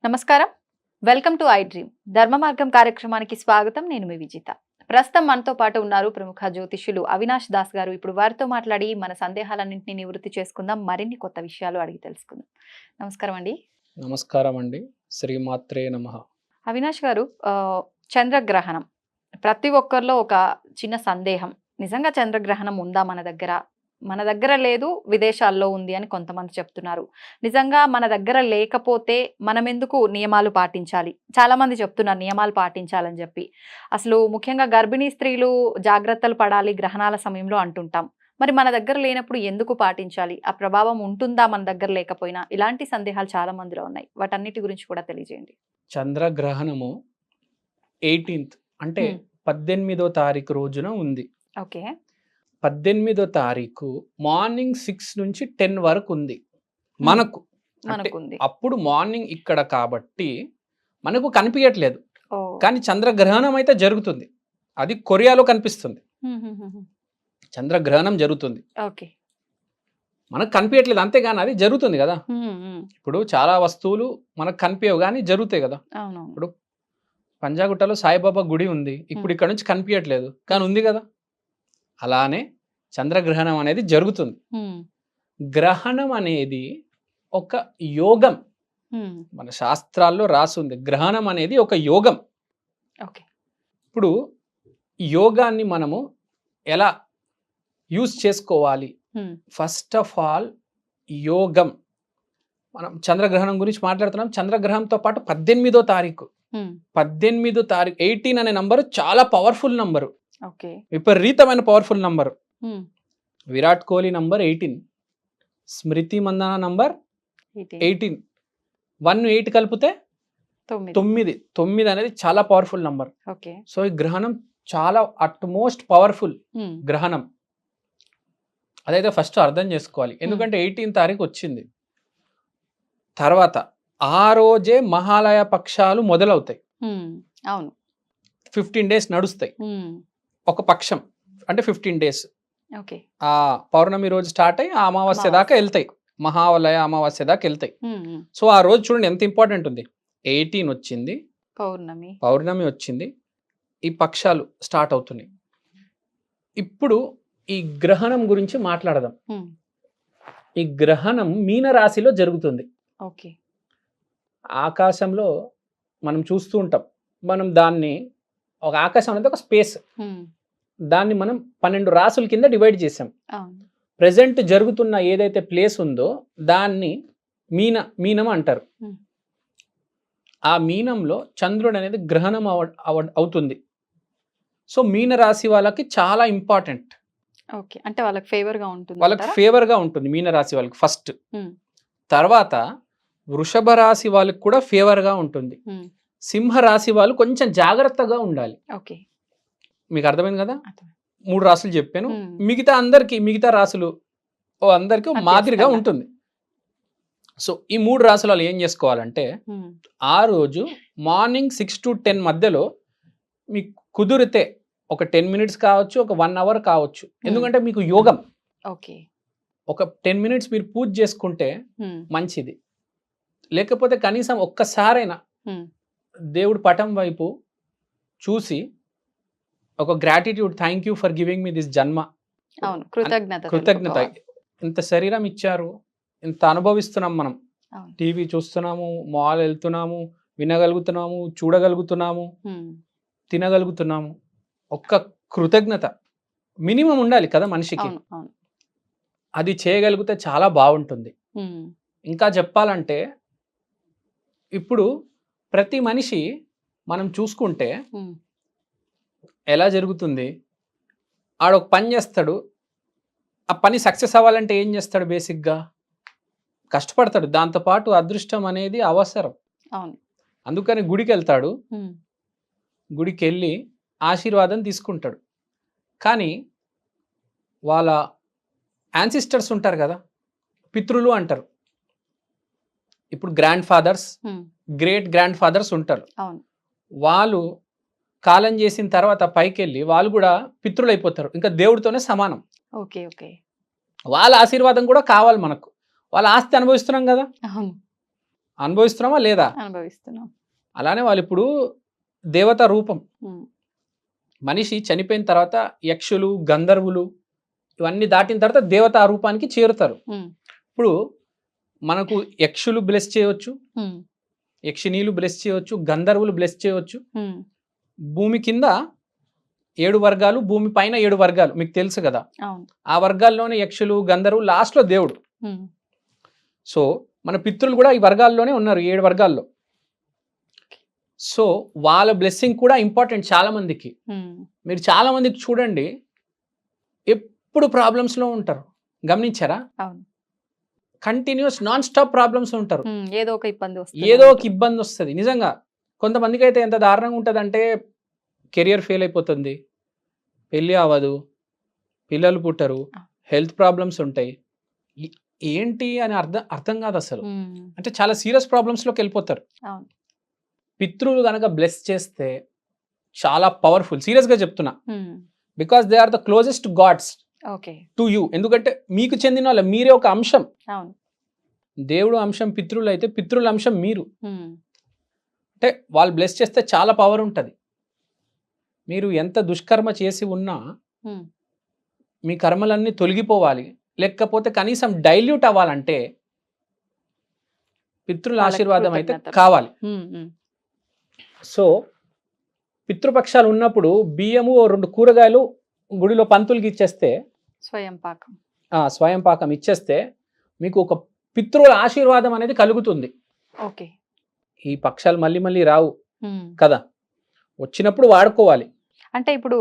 నమస్కారం. Welcome to I dream ధర్మ మార్గం కార్యక్రమానికి స్వాగతం. నేను మీ విజిత. ప్రస్తుతం మనతో పాటు ఉన్నారు ప్రముఖ జ్యోతిష్యులు అవినాష్ దాస్ గారు. ఇప్పుడు వారితో మాట్లాడి మన సందేహాలన్నింటినీ నివృత్తి చేసుకుందాం. మరిన్ని కొత్త విషయాలు అడిగి తెలుసుకుందాం. నమస్కారం అండి. నమస్కారం అండి. శ్రీమాత్రే నమః. అవినాష్ గారు, చంద్రగ్రహణం ప్రతి ఒక్కరిలో ఒక చిన్న సందేహం. నిజంగా చంద్రగ్రహణం ఉందా మన దగ్గర? మన దగ్గర లేదు, విదేశాల్లో ఉంది అని కొంతమంది చెప్తున్నారు. నిజంగా మన దగ్గర లేకపోతే మనం ఎందుకు నియమాలు పాటించాలి? చాలా మంది చెప్తున్నారు నియమాలు పాటించాలని చెప్పి. అసలు ముఖ్యంగా గర్భిణీ స్త్రీలు జాగ్రత్తలు పడాలి గ్రహణాల సమయంలో అంటుంటాం. మరి మన దగ్గర లేనప్పుడు ఎందుకు పాటించాలి? ఆ ప్రభావం ఉంటుందా మన దగ్గర లేకపోయినా? ఇలాంటి సందేహాలు చాలా మందిలో ఉన్నాయి. వాటన్నిటి గురించి కూడా తెలియజేయండి. చంద్రగ్రహణము 18th అంటే 18వ తారీఖు రోజున ఉంది. ఓకే. 18వ తారీఖు మార్నింగ్ 6 నుంచి 10 వరకు ఉంది మనకు. అంటే మనకుంది. అప్పుడు మార్నింగ్ ఇక్కడ కాబట్టి మనకు కనిపించట్లేదు, ఓ. కానీ చంద్రగ్రహణం అయితే జరుగుతుంది. అది కొరియాలో కనిపిస్తుంది. చంద్రగ్రహణం జరుగుతుంది, ఓకే. మనకు కనిపించట్లేదు అంతేగాని అది జరుగుతుంది కదా. ఇప్పుడు చాలా వస్తువులు మనకు కనిపించవు కానీ జరుగుతాయి కదా. అవునవును. ఇప్పుడు పంజాగుట్టలో సాయిబాబా గుడి ఉంది, ఇప్పుడు ఇక్కడ నుంచి కనిపించట్లేదు కానీ ఉంది కదా. అలానే చంద్రగ్రహణం అనేది జరుగుతుంది. గ్రహణం అనేది ఒక యోగం. మన శాస్త్రాల్లో రాసుంది గ్రహణం అనేది ఒక యోగం. ఓకే. ఇప్పుడు యోగాన్ని మనము ఎలా యూజ్ చేసుకోవాలి? ఫస్ట్ ఆఫ్ ఆల్ యోగం. మనం చంద్రగ్రహణం గురించి మాట్లాడుతున్నాం. చంద్రగ్రహంతో పాటు 18వ తారీఖు 18 అనే నంబరు చాలా పవర్ఫుల్ నంబరు, ఓకే. విపరీతమైన powerful number. Virat Kohli number 18, స్మృతి మందాన నంబర్ 18, 1 8 కలిపితే 9 అనేది చాలా పవర్ఫుల్ నంబర్. ఓకే. సో ఈ గ్రహణం చాలా అట్మోస్ట్ పవర్ఫుల్ గ్రహణం. అదైతే ఫస్ట్ అర్థం చేసుకోవాలి. ఎందుకంటే 18 తారీఖు వచ్చింది తర్వాత ఆ రోజే మహాలయ పక్షాలు మొదలవుతాయి. అవును. 15 days నడుస్తాయి ఒక పక్షం, అంటే 15 days. ఓకే. ఆ పౌర్ణమి రోజు స్టార్ట్ అయ్యి ఆ అమావాస్య దాకా వెళ్తాయి, మహాలయ అమావాస్య దాకా వెళ్తాయి. సో ఆ రోజు చూడండి ఎంత ఇంపార్టెంట్ ఉంది. 18 వచ్చింది, పౌర్ణమి వచ్చింది, ఈ పక్షాలు స్టార్ట్ అవుతున్నాయి. ఇప్పుడు ఈ గ్రహణం గురించి మాట్లాడదాం. ఈ గ్రహణం మీన రాశిలో జరుగుతుంది. ఓకే. ఆకాశంలో మనం చూస్తూ ఉంటాం. మనం దాన్ని ఒక ఆకాశం అనేది ఒక స్పేస్, దాన్ని మనం 12 రాసుల కింద డివైడ్ చేసాం. ప్రెజెంట్ జరుగుతున్న ఏదైతే ప్లేస్ ఉందో దాన్ని మీనం అంటారు. ఆ మీనంలో చంద్రుడు అనేది గ్రహణం అవుతుంది. సో మీన రాశి వాళ్ళకి చాలా ఇంపార్టెంట్. ఓకే. అంటే వాళ్ళకి ఫేవర్ గా ఉంటుంది. వాళ్ళకి ఫేవర్ గా ఉంటుంది మీన రాశి వాళ్ళకి ఫస్ట్. తర్వాత వృషభ రాశి వాళ్ళకి కూడా ఫేవర్ గా ఉంటుంది. సింహ రాశి వాళ్ళు కొంచెం జాగ్రత్తగా ఉండాలి. ఓకే. మీకు అర్థమైంది కదా. 3 రాసులు చెప్పాను. మిగతా రాసులు అందరికి మాదిరిగా ఉంటుంది. సో ఈ 3 రాసుల వాళ్ళు ఏం చేసుకోవాలంటే ఆ రోజు మార్నింగ్ 6 to 10 మధ్యలో మీకు కుదిరితే ఒక 10 minutes కావచ్చు, ఒక 1 hour కావచ్చు. ఎందుకంటే మీకు యోగం. ఓకే. ఒక 10 minutes మీరు పూజ చేసుకుంటే మంచిది. లేకపోతే కనీసం ఒక్కసారైనా దేవుడి పటం వైపు చూసి ఒక gratitude, thank you for giving me this జన్మ, కృతజ్ఞత. ఇంత శరీరం ఇచ్చారు, ఇంత అనుభవిస్తున్నాం మనం. టీవీ చూస్తున్నాము, మాల్ వెళ్తున్నాము, వినగలుగుతున్నాము, చూడగలుగుతున్నాము, తినగలుగుతున్నాము. ఒక్క కృతజ్ఞత మినిమం ఉండాలి కదా మనిషికి. అది చేయగలిగితే చాలా బాగుంటుంది. ఇంకా చెప్పాలంటే ఇప్పుడు ప్రతి మనిషి మనం చూసుకుంటే ఎలా జరుగుతుంది, ఆడొక పని చేస్తాడు, ఆ పని సక్సెస్ అవ్వాలంటే ఏం చేస్తాడు? బేసిక్గా కష్టపడతాడు. దాంతోపాటు అదృష్టం అనేది అవసరం. అందుకని గుడికి వెళ్తాడు, గుడికి వెళ్ళి ఆశీర్వాదం తీసుకుంటాడు. కానీ వాళ్ళ యాన్సిస్టర్స్ ఉంటారు కదా, పితృలు అంటారు. ఇప్పుడు grandfathers, great grandfathers ఉంటారు. వాళ్ళు కాలం చేసిన తర్వాత పైకి వెళ్ళి వాళ్ళు కూడా పితృలు అయిపోతారు, ఇంకా దేవుడితోనే సమానం. వాళ్ళ ఆశీర్వాదం కూడా కావాలి మనకు. వాళ్ళ ఆస్తి అనుభవిస్తున్నాం కదా, అనుభవిస్తున్నామా లేదా? అనుభవిస్తున్నాం. అలానే వాళ్ళు ఇప్పుడు దేవతా రూపం. ఉమ్, మనిషి చనిపోయిన తర్వాత యక్షులు, గంధర్వులు ఇవన్నీ దాటిన తర్వాత దేవతా రూపానికి చేరుతారు. ఉమ్, ఇప్పుడు మనకు యక్షులు బ్లెస్ చేయవచ్చు, ఉమ్, యక్షిణీలు బ్లెస్ చేయవచ్చు, గంధర్వులు బ్లెస్ చేయవచ్చు. ఉమ్, భూమి కింద 7 వర్గాలు, భూమి పైన 7 వర్గాలు మీకు తెలుసు కదా. అవును. ఆ వర్గాల్లోనే యక్షులు, గంధర్వులు, లాస్ట్లో దేవుడు. ఉమ్, సో మన పితృలు కూడా ఈ వర్గాల్లోనే ఉన్నారు, 7 వర్గాల్లో. సో వాళ్ళ బ్లెస్సింగ్ కూడా ఇంపార్టెంట్ చాలా మందికి. ఉమ్, మీరు చాలా మందికి చూడండి, ఎప్పుడు ప్రాబ్లమ్స్లో ఉంటారు, గమనించారా? అవును. కంటిన్యూస్ నాన్ స్టాప్ ప్రాబ్లమ్స్ ఉంటారు. ఏదో ఒక ఇబ్బంది వస్తుంది. ఏదో ఒక ఇబ్బంది వస్తుంది. నిజంగా కొంతమందికి అయితే ఎంత దారుణంగా ఉంటుందంటే కెరియర్ ఫెయిల్ అయిపోతుంది, పెళ్ళి అవ్వదు, పిల్లలు పుట్టరు, హెల్త్ ప్రాబ్లమ్స్ ఉంటాయి. ఏంటి అని అర్థం కాదు అసలు. ఉమ్, అంటే చాలా సీరియస్ ప్రాబ్లమ్స్లోకి వెళ్ళిపోతారు. అవును. పితృలు కనుక బ్లెస్ చేస్తే చాలా పవర్ఫుల్, సీరియస్గా చెప్తున్నా. Um, because they are the closest gods okay. To you. ఎందుకంటే మీకు చెందిన వాళ్ళ, మీరే ఒక అంశం. అవును. దేవుడు అంశం పితృలు అయితే, పితృల అంశం మీరు. ఉమ్, అంటే వాళ్ళు బ్లెస్ చేస్తే చాలా పవర్ ఉంటుంది. మీరు ఎంత దుష్కర్మ చేసి ఉన్నా ఉమ్, మీ కర్మలన్నీ తొలగిపోవాలి, లేకపోతే కనీసం డైల్యూట్ అవ్వాలంటే పితృల వాళ్ళకి ఆశీర్వాదం అయితే కృతజ్ఞతలు. కావాలి. ఉమ్, ఉమ్, సో పితృపక్షాలు ఉన్నప్పుడు బియ్యము, 2 కూరగాయలు గుడిలో పంతులకి ఇచ్చేస్తే, స్వయం పాకం. స్వయం పాకం ఇచ్చేస్తే మీకు ఒక పితృల ఆశీర్వాదం అనేది కలుగుతుంది. ఓకే. ఈ పక్షాలు మళ్ళీ మళ్ళీ రావు ఉమ్. కదా, వచ్చినప్పుడు వాడుకోవాలి. అంటే ఇప్పుడు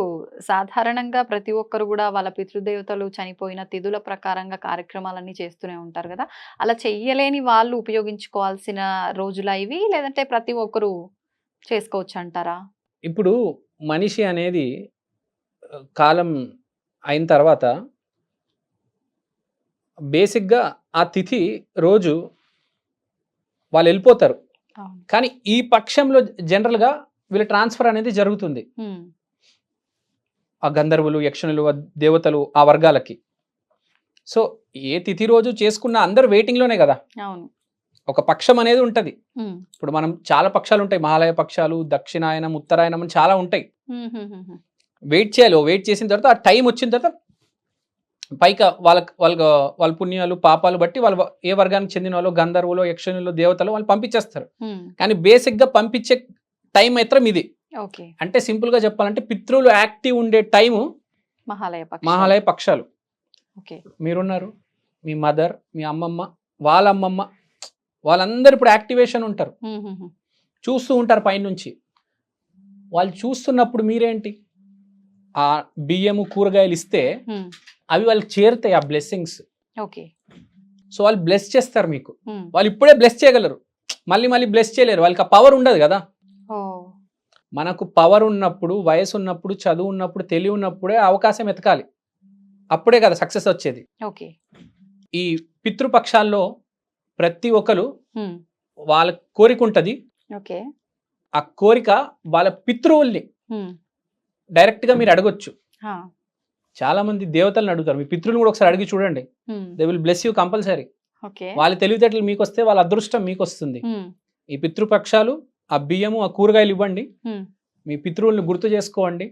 సాధారణంగా ప్రతి ఒక్కరు కూడా వాళ్ళ పితృదేవతలు చనిపోయిన తిథుల ప్రకారంగా కార్యక్రమాలన్నీ చేస్తూనే ఉంటారు కదా. అలా చెయ్యలేని వాళ్ళు ఉపయోగించుకోవాల్సిన రోజులా ఇవి, లేదంటే ప్రతి ఒక్కరు చేసుకోవచ్చు అంటారా? ఇప్పుడు మనిషి అనేది కాలం అయిన తర్వాత బేసిక్గా ఆ తిథి రోజు వాళ్ళు వెళ్ళిపోతారు. అవును. కానీ ఈ పక్షంలో జనరల్గా వీళ్ళ ట్రాన్స్ఫర్ అనేది జరుగుతుంది. ఉమ్, ఆ గంధర్వులు, యక్షణులు, ఆ దేవతలు, ఆ వర్గాలకి. సో ఏ తిథి రోజు చేసుకున్న అందరు వెయిటింగ్లోనే కదా. అవును. ఒక పక్షం అనేది ఉంటుంది. ఉమ్, ఇప్పుడు మనం చాలా పక్షాలు ఉంటాయి, మహాలయ పక్షాలు, దక్షిణాయనం, ఉత్తరాయణం అని చాలా ఉంటాయి. ఉమ్, ఉమ్, ఉమ్, ఉమ్. వెయిట్ చేయాలి. వెయిట్ చేసిన తర్వాత ఆ టైం వచ్చిన తర్వాత పైగా వాళ్ళ పుణ్యాలు, పాపాలు బట్టి వాళ్ళు ఏ వర్గానికి చెందిన వాళ్ళు, గంధర్వులు, యక్షణులు, దేవతలు వాళ్ళు పంపించేస్తారు. ఉమ్, కానీ బేసిక్గా పంపించే టైం మాత్రం ఇది. ఓకే. అంటే సింపుల్గా చెప్పాలంటే పితృలు యాక్టివ్ ఉండే టైము మహాలయ పక్షాలు. ఓకే. మీరున్నారు, మీ మదర్, మీ అమ్మమ్మ, వాళ్ళ అమ్మమ్మ, వాళ్ళందరూ ఇప్పుడు యాక్టివేషన్ ఉంటారు, ఉమ్, ఉమ్, ఉమ్. చూస్తూ ఉంటారు పైనుంచి. వాళ్ళు చూస్తున్నప్పుడు మీరేంటి, ఆ బియ్యము, కూరగాయలు ఇస్తే ఉమ్, అవి వాళ్ళకి చేరుతాయి, ఆ బ్లెస్సింగ్స్. ఓకే. సో వాళ్ళు బ్లెస్ చేస్తారు మీకు. ఉమ్, వాళ్ళు ఇప్పుడే బ్లెస్ చేయగలరు, మళ్ళీ మళ్ళీ బ్లెస్ చేయలేరు, వాళ్ళకి ఆ పవర్ ఉండదు కదా. ఓ, మనకు పవర్ ఉన్నప్పుడు, వయసు ఉన్నప్పుడు, చదువు ఉన్నప్పుడు, తెలివి ఉన్నప్పుడే అవకాశం ఎతకాలి, అప్పుడే కదా సక్సెస్ వచ్చేది. ఓకే. ఈ పితృపక్షాల్లో ప్రతి ఒక్కరు ఉమ్, వాళ్ళ కోరిక ఉంటుంది. ఓకే. ఆ కోరిక వాళ్ళ పితృవుల్ని ఉమ్, డైరెక్ట్గా మీరు అడగొచ్చు. హా, చాలా మంది దేవతలను అడుగుతారు, మీ పితృలను కూడా ఒకసారి అడిగి చూడండి. Um, they will bless you compulsory. Okay. వాళ్ళ తెలివితేటలు మీకు వస్తే వాళ్ళ అదృష్టం మీకు వస్తుంది. ఉమ్, ఈ పితృపక్షాలు, ఆ బియ్యము, ఆ కూరగాయలు ఇవ్వండి, ఉమ్, మీ పితృవుల్ని గుర్తు చేసుకోండి.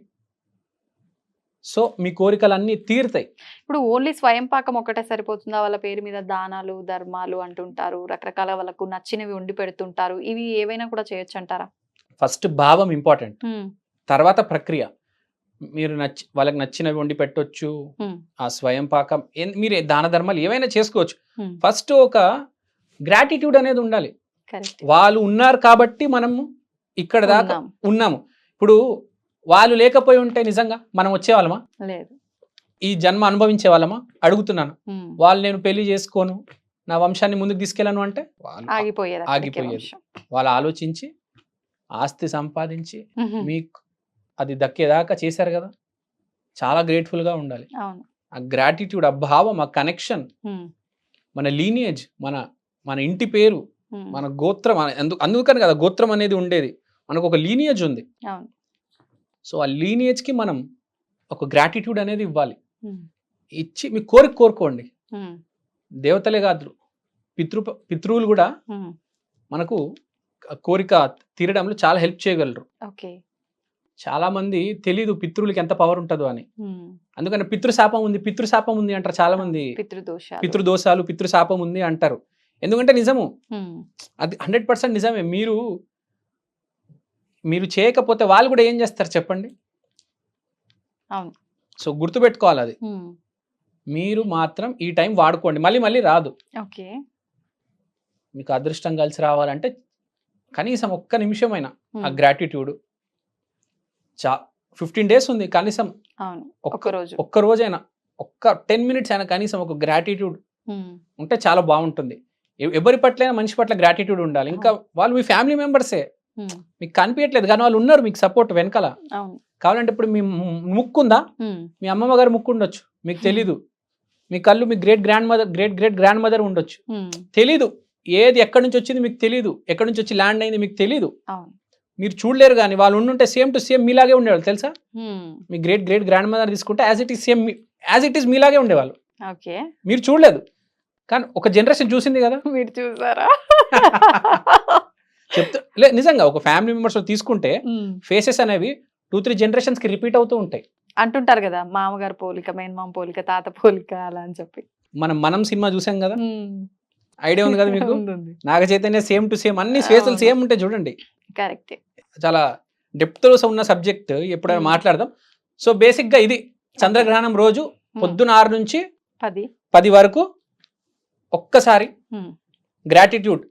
సో మీ కోరికలన్నీ తీరుతాయి. ఇప్పుడు ఓన్లీ స్వయం పాకం ఒకటే సరిపోతుందా? వాళ్ళ పేరు మీద దానాలు, ధర్మాలు అంటుంటారు, రకరకాల వాళ్ళకు నచ్చినవి వండి పెడుతుంటారు, ఇవి ఏవైనా కూడా చేయొచ్చు అంటారా? ఫస్ట్ భావం ఇంపార్టెంట్, ఉమ్, తర్వాత ప్రక్రియ. మీరు వాళ్ళకి నచ్చినవి వండి పెట్టొచ్చు, ఉమ్, ఆ స్వయం పాకం, మీరు దాన ధర్మాలు ఏవైనా చేసుకోవచ్చు. ఉమ్, ఫస్ట్ ఒక గ్రాటిట్యూడ్ అనేది ఉండాలి. కరెక్ట్. వాళ్ళు ఉన్నారు కాబట్టి మనము ఇక్కడ దాకా ఉన్నాం. ఉన్నాము. ఇప్పుడు వాళ్ళు లేకపోయి ఉంటే నిజంగా మనం వచ్చేవాళ్ళమా, లేదు. ఈ జన్మ అనుభవించే వాళ్ళమా? అడుగుతున్నాను. ఉమ్, వాళ్ళు నేను పెళ్లి చేసుకోను, నా వంశాన్ని ముందుకు తీసుకెళ్ళను అంటే ఆగిపోయేది అక్కడికే ఆగిపోయేది. వంశం. వాళ్ళు ఆలోచించి ఆస్తి సంపాదించి ఉహుం, మీకు అది దక్కేదాకా చేశారు కదా. చాలా గ్రేట్ఫుల్గా ఉండాలి. అవును. ఆ గ్రాటిట్యూడ్, ఆ భావం, ఆ కనెక్షన్, ఉమ్, మన లీనియేజ్, మన ఇంటి పేరు, ఉమ్, మన గోత్రం, అందుకని కదా గోత్రం అనేది ఉండేది. మనకు ఒక లీనియేజ్ ఉంది. అవును. సో ఆ లీనియేజ్కి మనం ఒక గ్రాటిట్యూడ్ అనేది ఇవ్వాలి. ఉమ్, ఇచ్చి మీ కోరుకోండి. ఉమ్, దేవతలే కాదు, పితృవులు కూడా ఉమ్, మనకు కోరిక తీరడంలో చాలా హెల్ప్ చేయగలరు. ఓకే. చాలా మంది తెలీదు పితృలకి ఎంత పవర్ ఉంటుందో అని. అందుకని పితృశాపం ఉంది అంటారు చాలా మంది. పితృదోషాలు. పితృదోషాలు, పితృశాపం ఉంది అంటారు. ఎందుకంటే నిజము, అది 100% నిజమే. మీరు చేయకపోతే వాళ్ళు కూడా ఏం చేస్తారు చెప్పండి. అవును. సో గుర్తుపెట్టుకోవాలి అది. మీరు మాత్రం ఈ టైం వాడుకోండి, మళ్ళీ మళ్ళీ రాదు. ఓకే. మీకు అదృష్టం కలిసి రావాలంటే కనీసం ఒక్క నిమిషమైనా ఆ గ్రాటిట్యూడ్ 15 days ఉంది, కనీసం ఒక్క రోజైనా, ఒక్క 10 minutes అయినా కనీసం ఒక గ్రాటిట్యూడ్ ఉంటే చాలా బాగుంటుంది. ఎవరి పట్లైనా మనిషి పట్ల గ్రాటిట్యూడ్ ఉండాలి. ఇంకా వాళ్ళు మీ ఫ్యామిలీ మెంబర్సే, మీకు కనిపించట్లేదు కానీ వాళ్ళు ఉన్నారు మీకు సపోర్ట్ వెనకాల. కావాలంటే ఇప్పుడు మీ ముక్కు ఉందా, మీ అమ్మమ్మ గారు ముక్కు ఉండొచ్చు, మీకు తెలీదు. మీ కళ్ళు మీ గ్రేట్ గ్రాండ్ మదర్ ఉండొచ్చు, తెలీదు. ఏది ఎక్కడి నుంచి వచ్చింది మీకు తెలీదు, ఎక్కడి నుంచి వచ్చి ల్యాండ్ అయింది మీకు తెలీదు. మీరు చూడలేరు కానీ వాళ్ళు ఉండుంటే సేమ్ టు సేమ్ మీలాగే ఉండేవాళ్ళు తెలుసా. మీ గ్రేట్ గ్రాండ్ మదర్ తీసుకుంటే యాజ్ ఇట్ ఈస్ మీలాగే ఉండేవాళ్ళు. మీరు చూడలేదు కానీ ఒక జనరేషన్ చూసింది కదా. మీరు చూసారా? నిజంగా ఒక ఫ్యామిలీ మెంబర్స్ తీసుకుంటే ఫేసెస్ అనేవి 2-3 generations కి రిపీట్ అవుతూ ఉంటాయి. అంటుంటారు కదా, మామగారు పోలిక, మేనమామ పోలిక, తాత పోలిక అలా అని చెప్పి. మనం సినిమా చూసాం కదా, ఐడియా ఉంది కదా మీకు. Naga Chaitanya same to same, అన్ని ఫేసులు సేమ్ ఉంటాయి చూడండి. కరెక్ట్. చాలా డెప్త్ లో ఉన్న సబ్జెక్ట్ ఎప్పుడైనా మాట్లాడదాం. సో బేసిక్ గా ఇది చంద్రగ్రహణం రోజు పొద్దున 6 నుంచి 10 వరకు ఒక్కసారి గ్రాటిట్యూడ్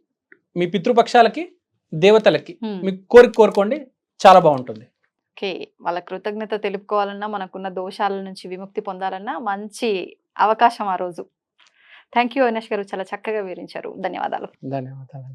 మీ పితృపక్షాలకి, దేవతలకి మీకు కోరుకోండి, చాలా బాగుంటుంది. ఓకే. వాళ్ళ కృతజ్ఞత తెలుపుకోవాలన్నా, మనకున్న దోషాల నుంచి విముక్తి పొందాలన్నా మంచి అవకాశం ఆ రోజు. థ్యాంక్ యూ అవినాష్ గారు, చాలా చక్కగా వివరించారు. ధన్యవాదాలు. ధన్యవాదాలు.